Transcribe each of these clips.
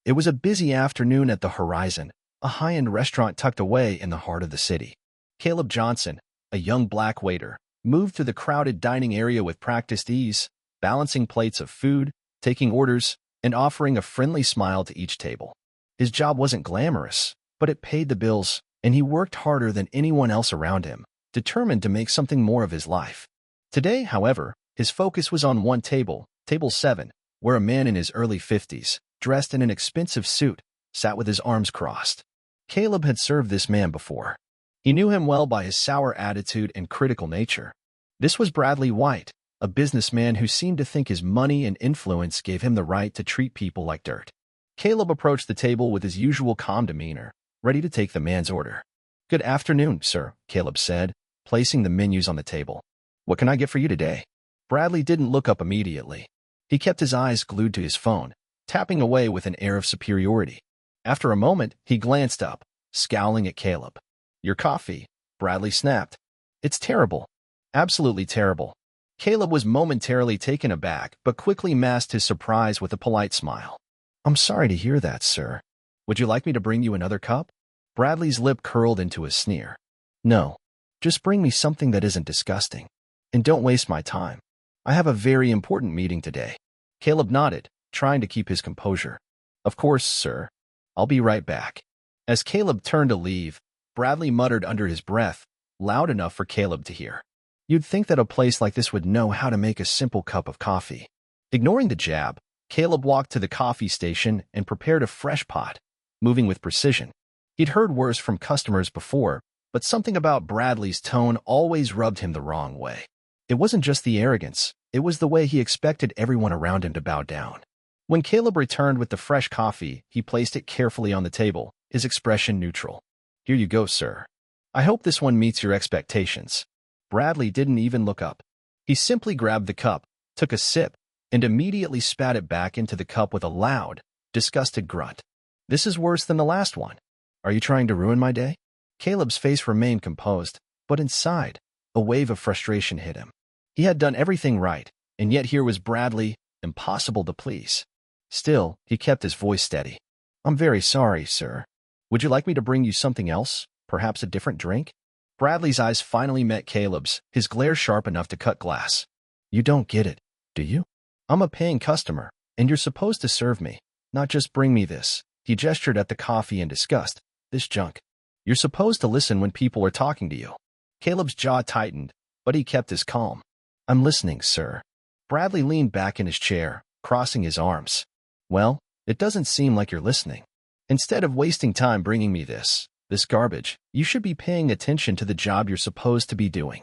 It was a busy afternoon at the Horizon, a high-end restaurant tucked away in the heart of the city. Caleb Johnson, a young black waiter, moved through the crowded dining area with practiced ease, balancing plates of food, taking orders, and offering a friendly smile to each table. His job wasn't glamorous, but it paid the bills, and he worked harder than anyone else around him, determined to make something more of his life. Today, however, his focus was on one table, table 7, where a man in his early 50s, dressed in an expensive suit, sat with his arms crossed. Caleb had served this man before. He knew him well by his sour attitude and critical nature. This was Bradley White, a businessman who seemed to think his money and influence gave him the right to treat people like dirt. Caleb approached the table with his usual calm demeanor, ready to take the man's order. "Good afternoon, sir," Caleb said, placing the menus on the table. "What can I get for you today?" Bradley didn't look up immediately. He kept his eyes glued to his phone, tapping away with an air of superiority. After a moment, he glanced up, scowling at Caleb. "Your coffee," Bradley snapped. "It's terrible. Absolutely terrible." Caleb was momentarily taken aback, but quickly masked his surprise with a polite smile. "I'm sorry to hear that, sir. Would you like me to bring you another cup?" Bradley's lip curled into a sneer. "No. Just bring me something that isn't disgusting. And don't waste my time. I have a very important meeting today." Caleb nodded, trying to keep his composure. "Of course, sir. I'll be right back." As Caleb turned to leave, Bradley muttered under his breath, loud enough for Caleb to hear. You'd think that a place like this would know how to make a simple cup of coffee. Ignoring the jab, Caleb walked to the coffee station and prepared a fresh pot, moving with precision. He'd heard worse from customers before, but something about Bradley's tone always rubbed him the wrong way. It wasn't just the arrogance, it was the way he expected everyone around him to bow down. When Caleb returned with the fresh coffee, he placed it carefully on the table, his expression neutral. "Here you go, sir. I hope this one meets your expectations." Bradley didn't even look up. He simply grabbed the cup, took a sip, and immediately spat it back into the cup with a loud, disgusted grunt. "This is worse than the last one. Are you trying to ruin my day?" Caleb's face remained composed, but inside, a wave of frustration hit him. He had done everything right, and yet here was Bradley, impossible to please. Still, he kept his voice steady. "I'm very sorry, sir. Would you like me to bring you something else? Perhaps a different drink?" Bradley's eyes finally met Caleb's, his glare sharp enough to cut glass. "You don't get it, do you? I'm a paying customer, and you're supposed to serve me, not just bring me this." He gestured at the coffee in disgust. "This junk. You're supposed to listen when people are talking to you." Caleb's jaw tightened, but he kept his calm. "I'm listening, sir." Bradley leaned back in his chair, crossing his arms. "Well, it doesn't seem like you're listening. Instead of wasting time bringing me this garbage, you should be paying attention to the job you're supposed to be doing.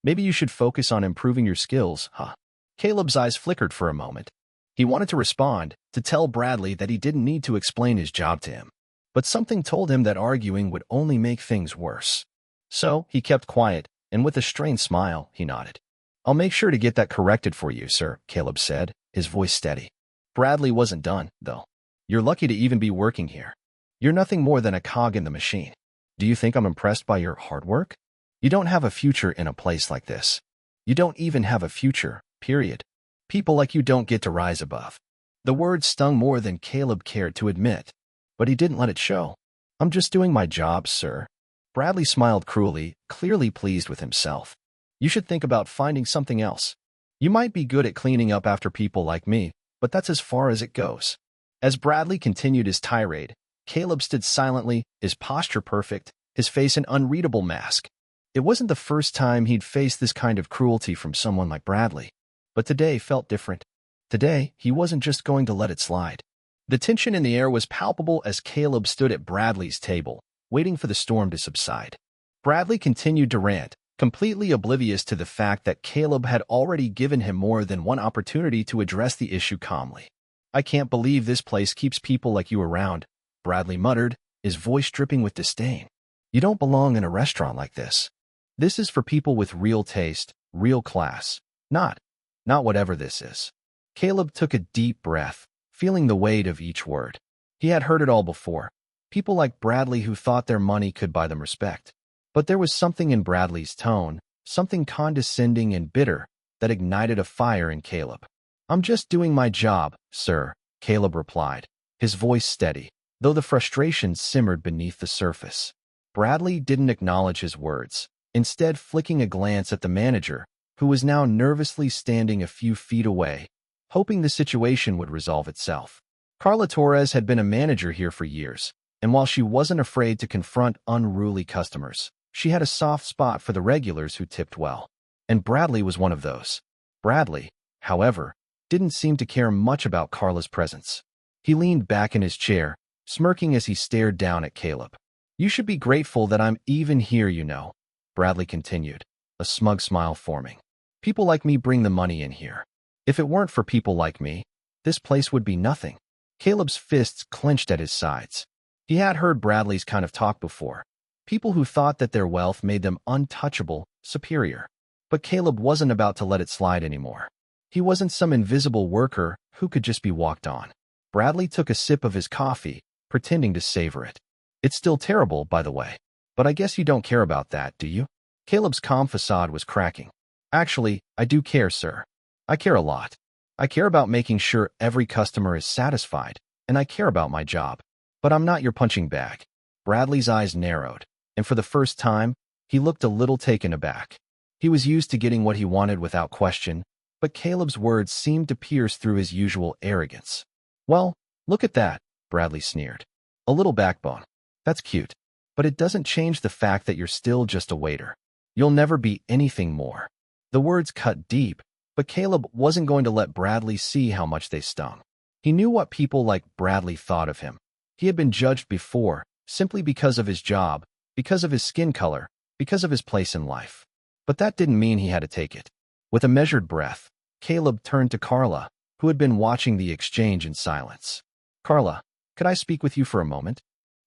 Maybe you should focus on improving your skills, huh?" Caleb's eyes flickered for a moment. He wanted to respond, to tell Bradley that he didn't need to explain his job to him. But something told him that arguing would only make things worse. So he kept quiet, and with a strained smile, he nodded. "I'll make sure to get that corrected for you, sir," Caleb said, his voice steady. Bradley wasn't done, though. "You're lucky to even be working here. You're nothing more than a cog in the machine. Do you think I'm impressed by your hard work? You don't have a future in a place like this. You don't even have a future, period. People like you don't get to rise above." The words stung more than Caleb cared to admit, but he didn't let it show. "I'm just doing my job, sir." Bradley smiled cruelly, clearly pleased with himself. "You should think about finding something else. You might be good at cleaning up after people like me, but that's as far as it goes." As Bradley continued his tirade, Caleb stood silently, his posture perfect, his face an unreadable mask. It wasn't the first time he'd faced this kind of cruelty from someone like Bradley, but today felt different. Today, he wasn't just going to let it slide. The tension in the air was palpable as Caleb stood at Bradley's table, waiting for the storm to subside. Bradley continued to rant, completely oblivious to the fact that Caleb had already given him more than one opportunity to address the issue calmly. "I can't believe this place keeps people like you around," Bradley muttered, his voice dripping with disdain. "You don't belong in a restaurant like this. This is for people with real taste, real class. Not whatever this is." Caleb took a deep breath, feeling the weight of each word. He had heard it all before. People like Bradley who thought their money could buy them respect. But there was something in Bradley's tone, something condescending and bitter, that ignited a fire in Caleb. "I'm just doing my job, sir," Caleb replied. his voice steady, though the frustration simmered beneath the surface. Bradley didn't acknowledge his words, instead flicking a glance at the manager, who was now nervously standing a few feet away, hoping the situation would resolve itself. Carla Torres had been a manager here for years, and while she wasn't afraid to confront unruly customers, she had a soft spot for the regulars who tipped well. And Bradley was one of those. Bradley, however, didn't seem to care much about Carla's presence. He leaned back in his chair, smirking as he stared down at Caleb. "You should be grateful that I'm even here, you know," Bradley continued, a smug smile forming. "People like me bring the money in here. If it weren't for people like me, this place would be nothing." Caleb's fists clenched at his sides. He had heard Bradley's kind of talk before. People who thought that their wealth made them untouchable, superior. But Caleb wasn't about to let it slide anymore. He wasn't some invisible worker who could just be walked on. Bradley took a sip of his coffee, pretending to savor it. "It's still terrible, by the way. But I guess you don't care about that, do you?" Caleb's calm facade was cracking. "Actually, I do care, sir. I care a lot. I care about making sure every customer is satisfied, and I care about my job. But I'm not your punching bag." Bradley's eyes narrowed, and for the first time, he looked a little taken aback. He was used to getting what he wanted without question, but Caleb's words seemed to pierce through his usual arrogance. "Well, look at that," Bradley sneered. "A little backbone. That's cute. But it doesn't change the fact that you're still just a waiter. You'll never be anything more." The words cut deep, but Caleb wasn't going to let Bradley see how much they stung. He knew what people like Bradley thought of him. He had been judged before, simply because of his job, because of his skin color, because of his place in life. But that didn't mean he had to take it. With a measured breath, Caleb turned to Carla, who had been watching the exchange in silence. "Carla, could I speak with you for a moment?"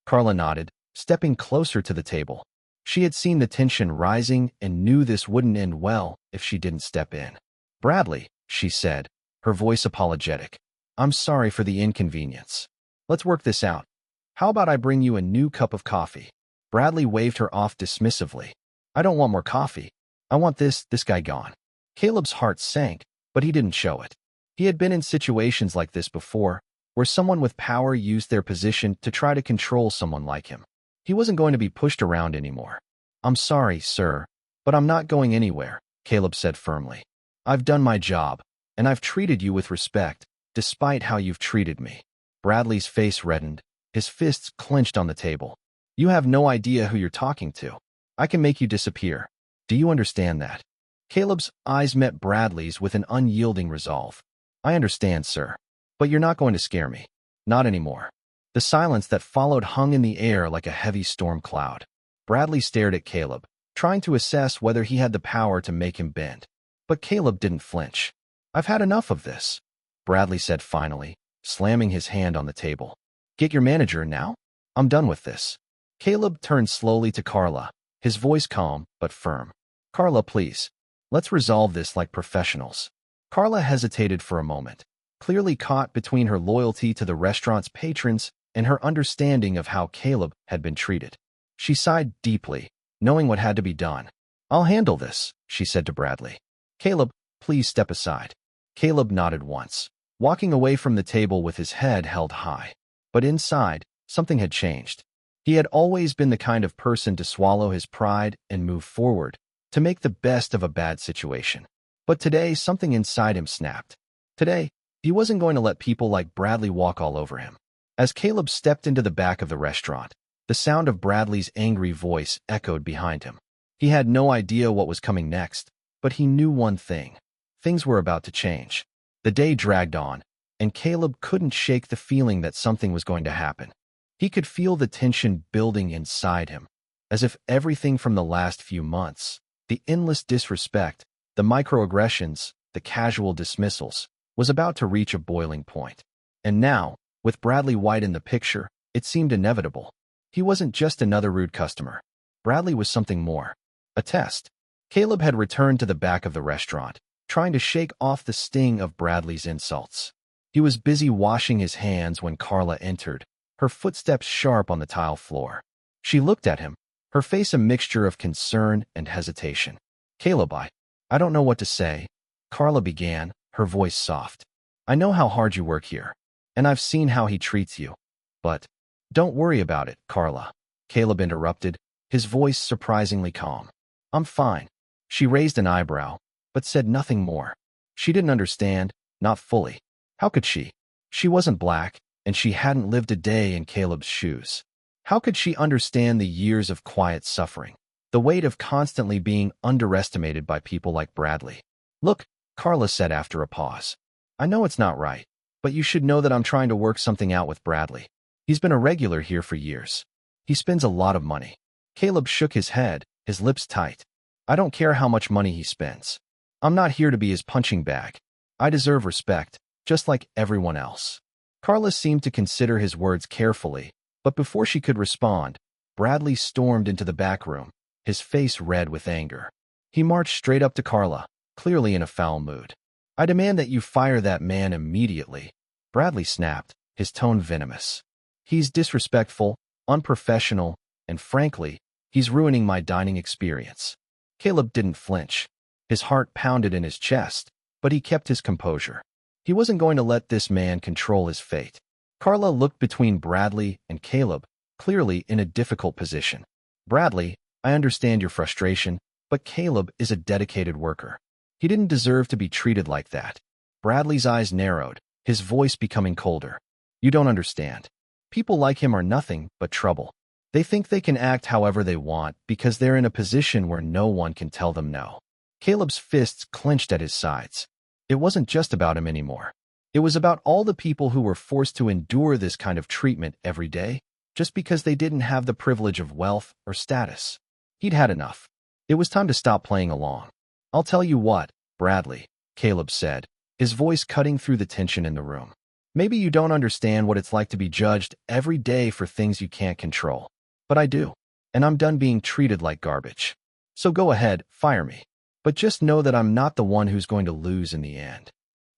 Carla nodded, stepping closer to the table. She had seen the tension rising and knew this wouldn't end well if she didn't step in. "Bradley," she said, her voice apologetic, "I'm sorry for the inconvenience. Let's work this out. How about I bring you a new cup of coffee?" Bradley waved her off dismissively. "I don't want more coffee. I want this guy gone." Caleb's heart sank, but he didn't show it. He had been in situations like this before, where someone with power used their position to try to control someone like him. He wasn't going to be pushed around anymore. "I'm sorry, sir, but I'm not going anywhere," Caleb said firmly. "I've done my job, and I've treated you with respect, despite how you've treated me." Bradley's face reddened, his fists clenched on the table. "You have no idea who you're talking to. I can make you disappear. Do you understand that?" Caleb's eyes met Bradley's with an unyielding resolve. "I understand, sir. But you're not going to scare me. Not anymore." The silence that followed hung in the air like a heavy storm cloud. Bradley stared at Caleb, trying to assess whether he had the power to make him bend. But Caleb didn't flinch. "I've had enough of this," Bradley said finally, slamming his hand on the table. "Get your manager now? I'm done with this." Caleb turned slowly to Carla, his voice calm but firm. "Carla, please. Let's resolve this like professionals." Carla hesitated for a moment, clearly caught between her loyalty to the restaurant's patrons and her understanding of how Caleb had been treated. She sighed deeply, knowing what had to be done. "I'll handle this," she said to Bradley. "Caleb, please step aside." Caleb nodded once, walking away from the table with his head held high. But inside, something had changed. He had always been the kind of person to swallow his pride and move forward, to make the best of a bad situation. But today, something inside him snapped. Today, he wasn't going to let people like Bradley walk all over him. As Caleb stepped into the back of the restaurant, the sound of Bradley's angry voice echoed behind him. He had no idea what was coming next, but he knew one thing. Things were about to change. The day dragged on, and Caleb couldn't shake the feeling that something was going to happen. He could feel the tension building inside him, as if everything from the last few months, the endless disrespect, the microaggressions, the casual dismissals, was about to reach a boiling point. And now, with Bradley White in the picture, it seemed inevitable. He wasn't just another rude customer. Bradley was something more. A test. Caleb had returned to the back of the restaurant, trying to shake off the sting of Bradley's insults. He was busy washing his hands when Carla entered, her footsteps sharp on the tile floor. She looked at him, her face a mixture of concern and hesitation. "Caleb, I don't know what to say," Carla began, her voice soft. "I know how hard you work here. and I've seen how he treats you. But don't worry about it, Carla. Caleb interrupted, his voice surprisingly calm. I'm fine. She raised an eyebrow, but said nothing more. She didn't understand, not fully. How could she? She wasn't black, and she hadn't lived a day in Caleb's shoes. How could she understand the years of quiet suffering, the weight of constantly being underestimated by people like Bradley? Look, Carla said after a pause. I know it's not right, but you should know that I'm trying to work something out with Bradley. He's been a regular here for years. He spends a lot of money. Caleb shook his head, his lips tight. I don't care how much money he spends. I'm not here to be his punching bag. I deserve respect, just like everyone else. Carla seemed to consider his words carefully, but before she could respond, Bradley stormed into the back room, his face red with anger. He marched straight up to Carla, clearly in a foul mood. I demand that you fire that man immediately. Bradley snapped, his tone venomous. He's disrespectful, unprofessional, and frankly, he's ruining my dining experience. Caleb didn't flinch. His heart pounded in his chest, but he kept his composure. He wasn't going to let this man control his fate. Carla looked between Bradley and Caleb, clearly in a difficult position. Bradley, I understand your frustration, but Caleb is a dedicated worker. He didn't deserve to be treated like that. Bradley's eyes narrowed, his voice becoming colder. You don't understand. People like him are nothing but trouble. They think they can act however they want because they're in a position where no one can tell them no. Caleb's fists clenched at his sides. It wasn't just about him anymore. It was about all the people who were forced to endure this kind of treatment every day, just because they didn't have the privilege of wealth or status. He'd had enough. It was time to stop playing along. I'll tell you what, Bradley, Caleb said, his voice cutting through the tension in the room. Maybe you don't understand what it's like to be judged every day for things you can't control. But I do, and I'm done being treated like garbage. So go ahead, fire me. But just know that I'm not the one who's going to lose in the end.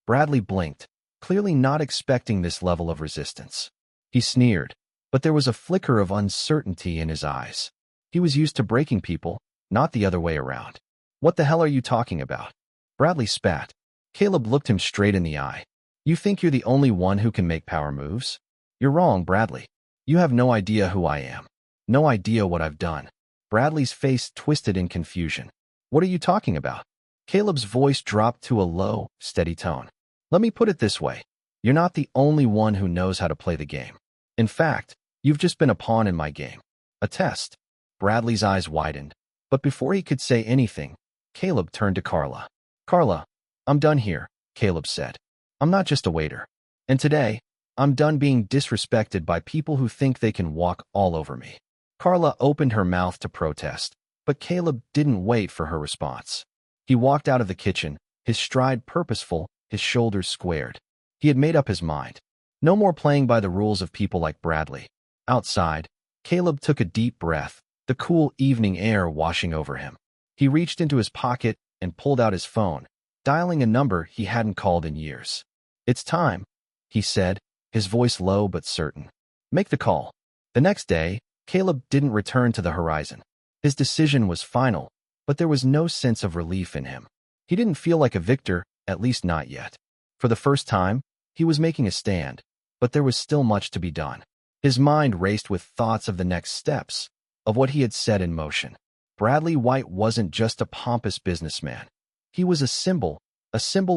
Bradley blinked, clearly not expecting this level of resistance. He sneered, but there was a flicker of uncertainty in his eyes. He was used to breaking people, not the other way around. What the hell are you talking about? Bradley spat. Caleb looked him straight in the eye. You think you're the only one who can make power moves? You're wrong, Bradley. You have no idea who I am. No idea what I've done. Bradley's face twisted in confusion. What are you talking about? Caleb's voice dropped to a low, steady tone. Let me put it this way. You're not the only one who knows how to play the game. In fact, you've just been a pawn in my game. A test. Bradley's eyes widened. But before he could say anything, Caleb turned to Carla. Carla, I'm done here, Caleb said. I'm not just a waiter. And today, I'm done being disrespected by people who think they can walk all over me. Carla opened her mouth to protest, but Caleb didn't wait for her response. He walked out of the kitchen, his stride purposeful, his shoulders squared. He had made up his mind. No more playing by the rules of people like Bradley. Outside, Caleb took a deep breath, the cool evening air washing over him. He reached into his pocket and pulled out his phone, dialing a number he hadn't called in years. It's time, he said, his voice low but certain. Make the call. The next day, Caleb didn't return to the horizon. His decision was final, but there was no sense of relief in him. He didn't feel like a victor, at least not yet. For the first time, he was making a stand, but there was still much to be done. His mind raced with thoughts of the next steps, of what he had set in motion. Bradley White wasn't just a pompous businessman. He was a symbol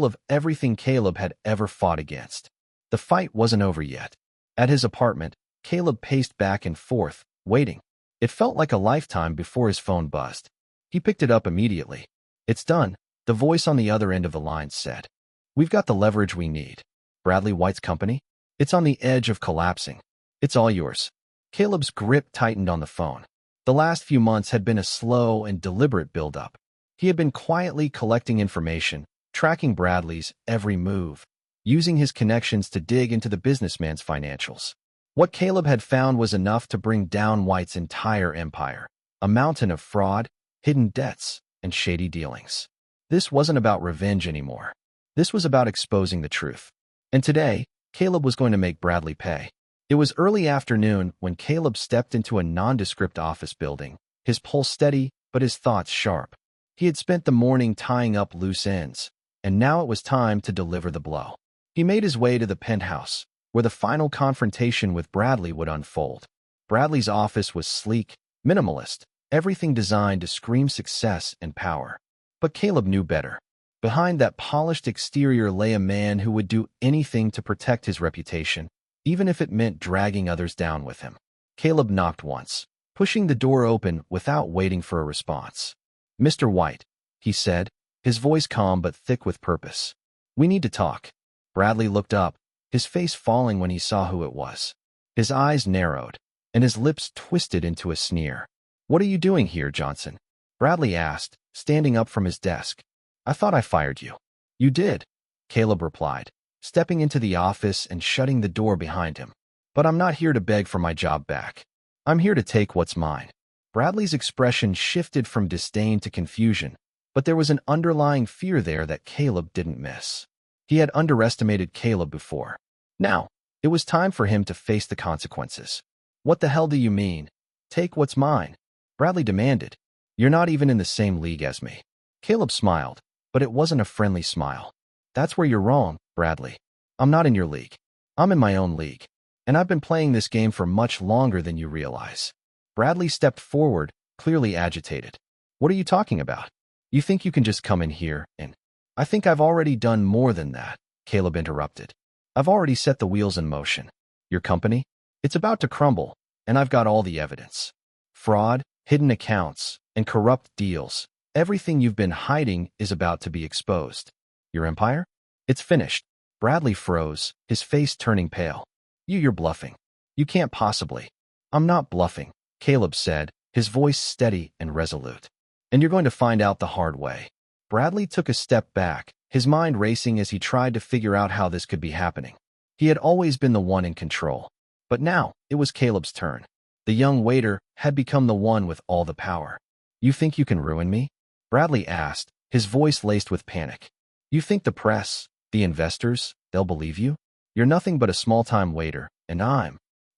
of everything Caleb had ever fought against. The fight wasn't over yet. At his apartment, Caleb paced back and forth, waiting. It felt like a lifetime before his phone buzzed. He picked it up immediately. It's done, the voice on the other end of the line said. We've got the leverage we need. Bradley White's company? It's on the edge of collapsing. It's all yours. Caleb's grip tightened on the phone. The last few months had been a slow and deliberate build-up. He had been quietly collecting information, tracking Bradley's every move, using his connections to dig into the businessman's financials. What Caleb had found was enough to bring down White's entire empire, a mountain of fraud, hidden debts, and shady dealings. This wasn't about revenge anymore. This was about exposing the truth. And today, Caleb was going to make Bradley pay. It was early afternoon when Caleb stepped into a nondescript office building, his pulse steady, but his thoughts sharp. He had spent the morning tying up loose ends, and now it was time to deliver the blow. He made his way to the penthouse, where the final confrontation with Bradley would unfold. Bradley's office was sleek, minimalist, everything designed to scream success and power. But Caleb knew better. Behind that polished exterior lay a man who would do anything to protect his reputation, even if it meant dragging others down with him. Caleb knocked once, pushing the door open without waiting for a response. "Mr. White," he said, his voice calm but thick with purpose. "We need to talk." Bradley looked up, his face falling when he saw who it was. His eyes narrowed, and his lips twisted into a sneer. "What are you doing here, Johnson?" Bradley asked, standing up from his desk. "I thought I fired you." "You did," Caleb replied, stepping into the office and shutting the door behind him. "But I'm not here to beg for my job back. I'm here to take what's mine." Bradley's expression shifted from disdain to confusion, but there was an underlying fear there that Caleb didn't miss. He had underestimated Caleb before. Now, it was time for him to face the consequences. "What the hell do you mean? Take what's mine?" Bradley demanded. "You're not even in the same league as me." Caleb smiled, but it wasn't a friendly smile. "That's where you're wrong, Bradley. I'm not in your league. I'm in my own league, and I've been playing this game for much longer than you realize." Bradley stepped forward, clearly agitated. "What are you talking about? You think you can just come in here and—" "I think I've already done more than that," Caleb interrupted. "I've already set the wheels in motion. Your company? It's about to crumble, and I've got all the evidence. Fraud, hidden accounts, and corrupt deals. Everything you've been hiding is about to be exposed. Your empire? It's finished." Bradley froze, his face turning pale. You're bluffing. You can't possibly." "I'm not bluffing," Caleb said, his voice steady and resolute. "And you're going to find out the hard way." Bradley took a step back, his mind racing as he tried to figure out how this could be happening. He had always been the one in control. But now, it was Caleb's turn. The young waiter had become the one with all the power. "You think you can ruin me?" Bradley asked, his voice laced with panic. "You think the press, the investors, they'll believe you? You're nothing but a small-time waiter, and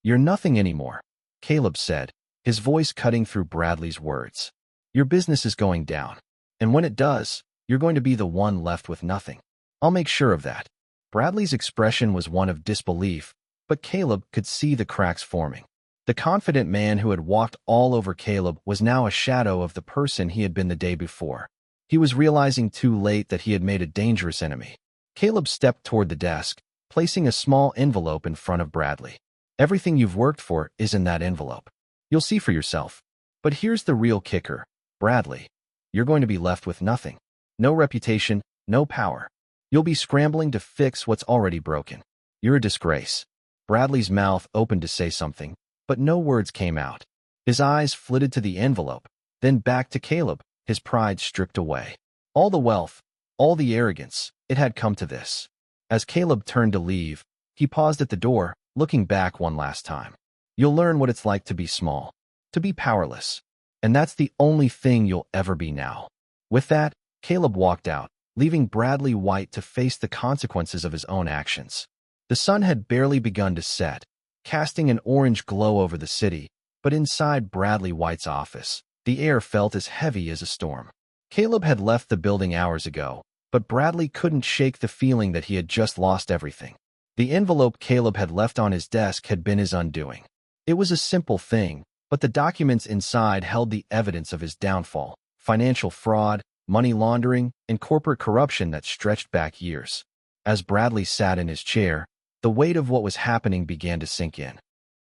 You're nothing anymore," Caleb said, his voice cutting through Bradley's words. "Your business is going down. And when it does, you're going to be the one left with nothing. I'll make sure of that." Bradley's expression was one of disbelief, but Caleb could see the cracks forming. The confident man who had walked all over Caleb was now a shadow of the person he had been the day before. He was realizing too late that he had made a dangerous enemy. Caleb stepped toward the desk, placing a small envelope in front of Bradley. "Everything you've worked for is in that envelope. You'll see for yourself. But here's the real kicker, Bradley. You're going to be left with nothing. No reputation, no power. You'll be scrambling to fix what's already broken. You're a disgrace." Bradley's mouth opened to say something, but no words came out. His eyes flitted to the envelope, then back to Caleb, his pride stripped away. All the wealth, all the arrogance, it had come to this. As Caleb turned to leave, he paused at the door, looking back one last time. "You'll learn what it's like to be small, to be powerless. And that's the only thing you'll ever be now." With that, Caleb walked out, leaving Bradley White to face the consequences of his own actions. The sun had barely begun to set, casting an orange glow over the city, but inside Bradley White's office, the air felt as heavy as a storm. Caleb had left the building hours ago, but Bradley couldn't shake the feeling that he had just lost everything. The envelope Caleb had left on his desk had been his undoing. It was a simple thing, but the documents inside held the evidence of his downfall: financial fraud, money laundering, and corporate corruption that stretched back years. As Bradley sat in his chair, the weight of what was happening began to sink in.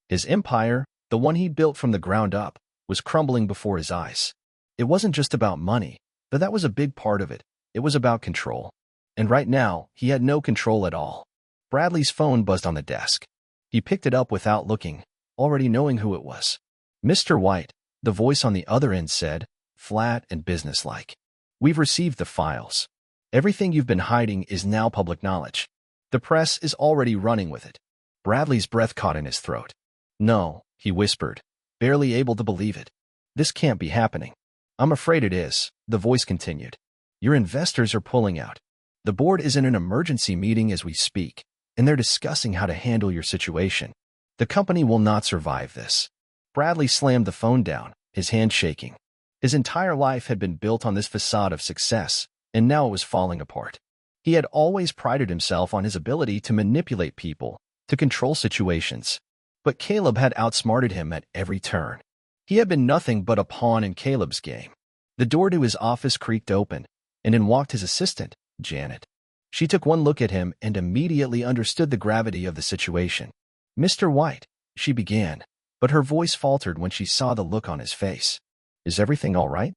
His empire, the one he built from the ground up, was crumbling before his eyes. It wasn't just about money, but that was a big part of it. It was about control. And right now, he had no control at all. Bradley's phone buzzed on the desk. He picked it up without looking, already knowing who it was. "Mr. White," the voice on the other end said, flat and businesslike. "We've received the files. Everything you've been hiding is now public knowledge. The press is already running with it." Bradley's breath caught in his throat. "No," he whispered, barely able to believe it. "This can't be happening." "I'm afraid it is," the voice continued. "Your investors are pulling out. The board is in an emergency meeting as we speak, and they're discussing how to handle your situation. The company will not survive this." Bradley slammed the phone down, his hand shaking. His entire life had been built on this facade of success, and now it was falling apart. He had always prided himself on his ability to manipulate people, to control situations. But Caleb had outsmarted him at every turn. He had been nothing but a pawn in Caleb's game. The door to his office creaked open, and in walked his assistant, Janet. She took one look at him and immediately understood the gravity of the situation. "Mr. White," she began, but her voice faltered when she saw the look on his face. "Is everything all right?"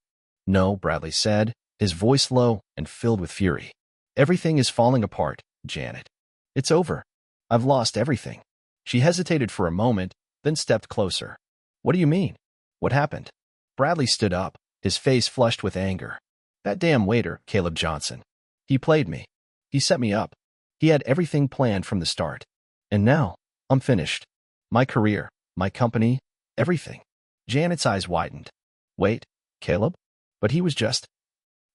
"No," Bradley said, his voice low and filled with fury. "Everything is falling apart, Janet. It's over. I've lost everything." She hesitated for a moment, then stepped closer. "What do you mean? What happened?" Bradley stood up, his face flushed with anger. "That damn waiter, Caleb Johnson. He played me. He set me up. He had everything planned from the start. And now, I'm finished. My career, my company, everything." Janet's eyes widened. "Wait, Caleb? But he was just—"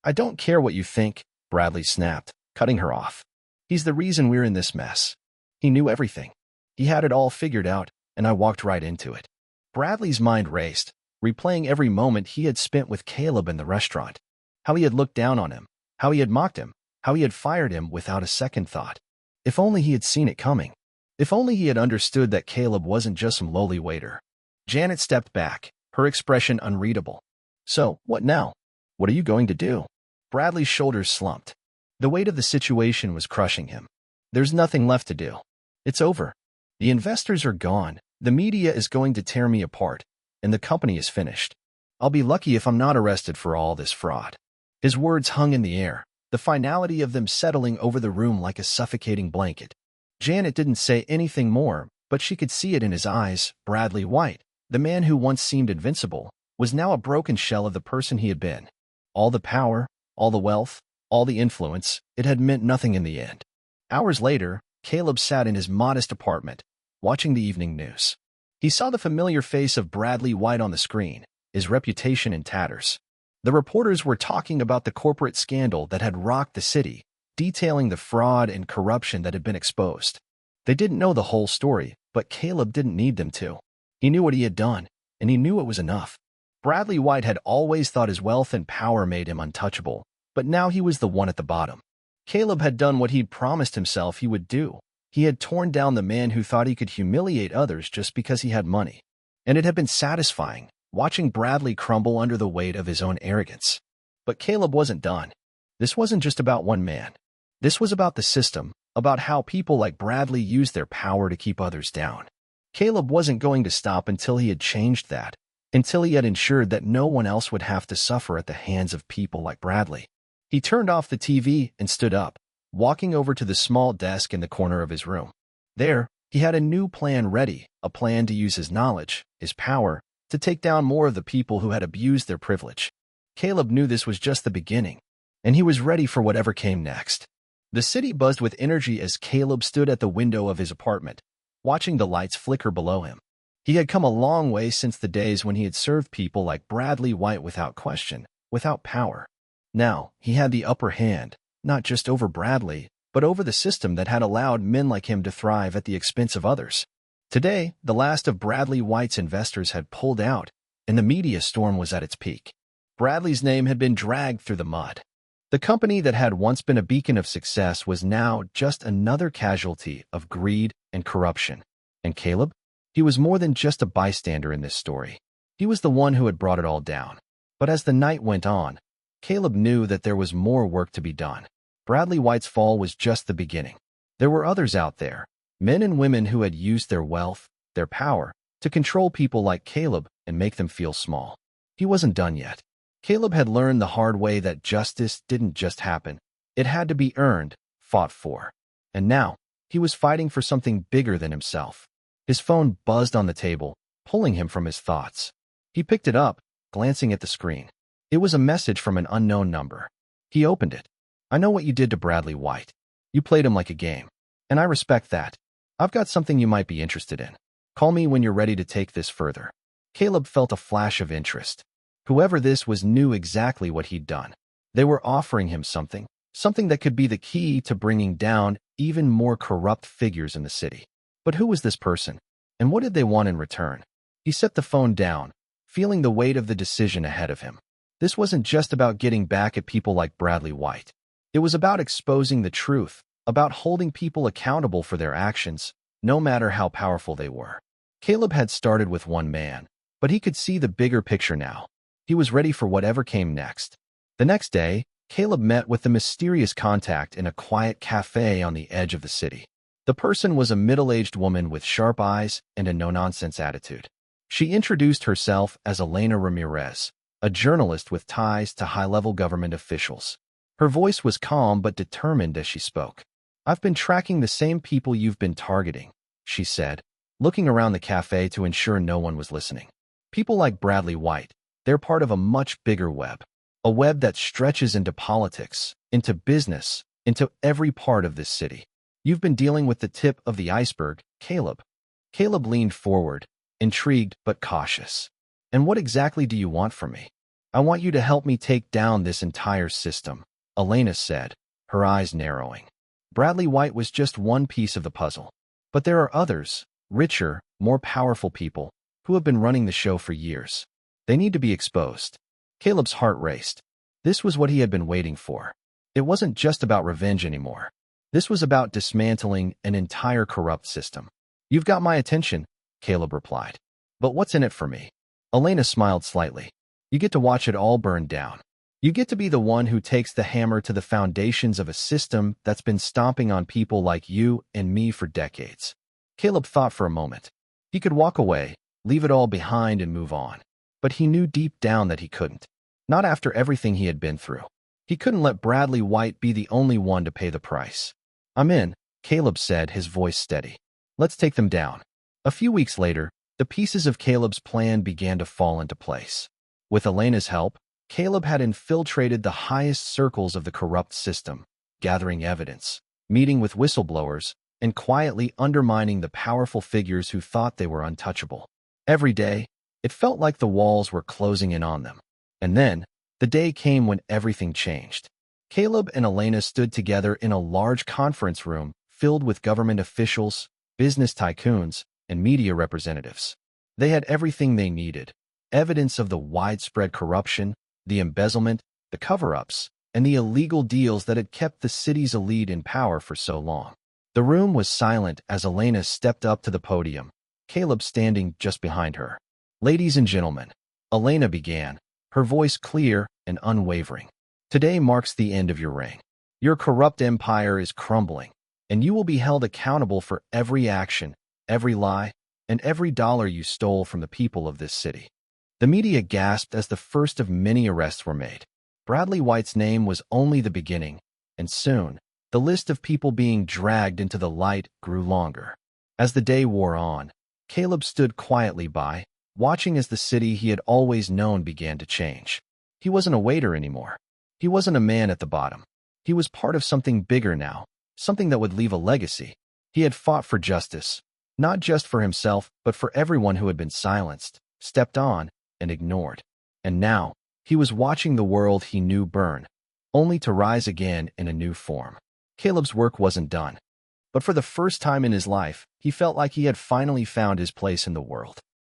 "I don't care what you think," Bradley snapped, cutting her off. "He's the reason we're in this mess. He knew everything. He had it all figured out, and I walked right into it." Bradley's mind raced, replaying every moment he had spent with Caleb in the restaurant. How he had looked down on him, how he had mocked him, how he had fired him without a second thought. If only he had seen it coming. If only he had understood that Caleb wasn't just some lowly waiter. Janet stepped back, her expression unreadable. "So, what now? What are you going to do?" Bradley's shoulders slumped. The weight of the situation was crushing him. "There's nothing left to do. It's over. The investors are gone, the media is going to tear me apart, and the company is finished. I'll be lucky if I'm not arrested for all this fraud." His words hung in the air, the finality of them settling over the room like a suffocating blanket. Janet didn't say anything more, but she could see it in his eyes. Bradley White, the man who once seemed invincible, was now a broken shell of the person he had been. All the power, all the wealth, all the influence, it had meant nothing in the end. Hours later, Caleb sat in his modest apartment, watching the evening news. He saw the familiar face of Bradley White on the screen, his reputation in tatters. The reporters were talking about the corporate scandal that had rocked the city, detailing the fraud and corruption that had been exposed. They didn't know the whole story, but Caleb didn't need them to. He knew what he had done, and he knew it was enough. Bradley White had always thought his wealth and power made him untouchable, but now he was the one at the bottom. Caleb had done what he'd promised himself he would do. He had torn down the man who thought he could humiliate others just because he had money. And it had been satisfying, watching Bradley crumble under the weight of his own arrogance. But Caleb wasn't done. This wasn't just about one man. This was about the system, about how people like Bradley used their power to keep others down. Caleb wasn't going to stop until he had changed that, until he had ensured that no one else would have to suffer at the hands of people like Bradley. He turned off the TV and stood up, walking over to the small desk in the corner of his room. There, he had a new plan ready, a plan to use his knowledge, his power, to take down more of the people who had abused their privilege. Caleb knew this was just the beginning, and he was ready for whatever came next. The city buzzed with energy as Caleb stood at the window of his apartment, watching the lights flicker below him. He had come a long way since the days when he had served people like Bradley White without question, without power. Now, he had the upper hand, not just over Bradley, but over the system that had allowed men like him to thrive at the expense of others. Today, the last of Bradley White's investors had pulled out, and the media storm was at its peak. Bradley's name had been dragged through the mud. The company that had once been a beacon of success was now just another casualty of greed and corruption. And Caleb? He was more than just a bystander in this story. He was the one who had brought it all down. But as the night went on, Caleb knew that there was more work to be done. Bradley White's fall was just the beginning. There were others out there, men and women who had used their wealth, their power, to control people like Caleb and make them feel small. He wasn't done yet. Caleb had learned the hard way that justice didn't just happen. It had to be earned, fought for. And now, he was fighting for something bigger than himself. His phone buzzed on the table, pulling him from his thoughts. He picked it up, glancing at the screen. It was a message from an unknown number. He opened it. "I know what you did to Bradley White. You played him like a game. And I respect that. I've got something you might be interested in. Call me when you're ready to take this further." Caleb felt a flash of interest. Whoever this was knew exactly what he'd done. They were offering him something that could be the key to bringing down even more corrupt figures in the city. But who was this person? And what did they want in return? He set the phone down, feeling the weight of the decision ahead of him. This wasn't just about getting back at people like Bradley White. It was about exposing the truth, about holding people accountable for their actions, no matter how powerful they were. Caleb had started with one man, but he could see the bigger picture now. He was ready for whatever came next. The next day, Caleb met with the mysterious contact in a quiet cafe on the edge of the city. The person was a middle-aged woman with sharp eyes and a no-nonsense attitude. She introduced herself as Elena Ramirez, a journalist with ties to high-level government officials. Her voice was calm but determined as she spoke. "I've been tracking the same people you've been targeting," she said, looking around the cafe to ensure no one was listening. "People like Bradley White, they're part of a much bigger web. A web that stretches into politics, into business, into every part of this city. You've been dealing with the tip of the iceberg, Caleb." Caleb leaned forward, intrigued but cautious. "And what exactly do you want from me?" "I want you to help me take down this entire system," Elena said, her eyes narrowing. Bradley White was just one piece of the puzzle. But there are others, richer, more powerful people, who have been running the show for years. They need to be exposed. Caleb's heart raced. This was what he had been waiting for. It wasn't just about revenge anymore. This was about dismantling an entire corrupt system. "You've got my attention," Caleb replied. "But what's in it for me?" Elena smiled slightly. "You get to watch it all burn down. You get to be the one who takes the hammer to the foundations of a system that's been stomping on people like you and me for decades." Caleb thought for a moment. He could walk away, leave it all behind and move on. But he knew deep down that he couldn't. Not after everything he had been through. He couldn't let Bradley White be the only one to pay the price. "I'm in," Caleb said, his voice steady. "Let's take them down." A few weeks later, the pieces of Caleb's plan began to fall into place. With Elena's help, Caleb had infiltrated the highest circles of the corrupt system, gathering evidence, meeting with whistleblowers, and quietly undermining the powerful figures who thought they were untouchable. Every day, it felt like the walls were closing in on them. And then, the day came when everything changed. Caleb and Elena stood together in a large conference room filled with government officials, business tycoons, and media representatives. They had everything they needed: evidence of the widespread corruption, the embezzlement, the cover-ups, and the illegal deals that had kept the city's elite in power for so long. The room was silent as Elena stepped up to the podium, Caleb standing just behind her. "Ladies and gentlemen," Elena began, her voice clear and unwavering. "Today marks the end of your reign. Your corrupt empire is crumbling, and you will be held accountable for every action, every lie, and every dollar you stole from the people of this city." The media gasped as the first of many arrests were made. Bradley White's name was only the beginning, and soon, the list of people being dragged into the light grew longer. As the day wore on, Caleb stood quietly by, watching as the city he had always known began to change. He wasn't a waiter anymore. He wasn't a man at the bottom. He was part of something bigger now, something that would leave a legacy. He had fought for justice, not just for himself, but for everyone who had been silenced, stepped on, and ignored. And now, he was watching the world he knew burn, only to rise again in a new form. Caleb's work wasn't done. But for the first time in his life, he felt like he had finally found his place in the world.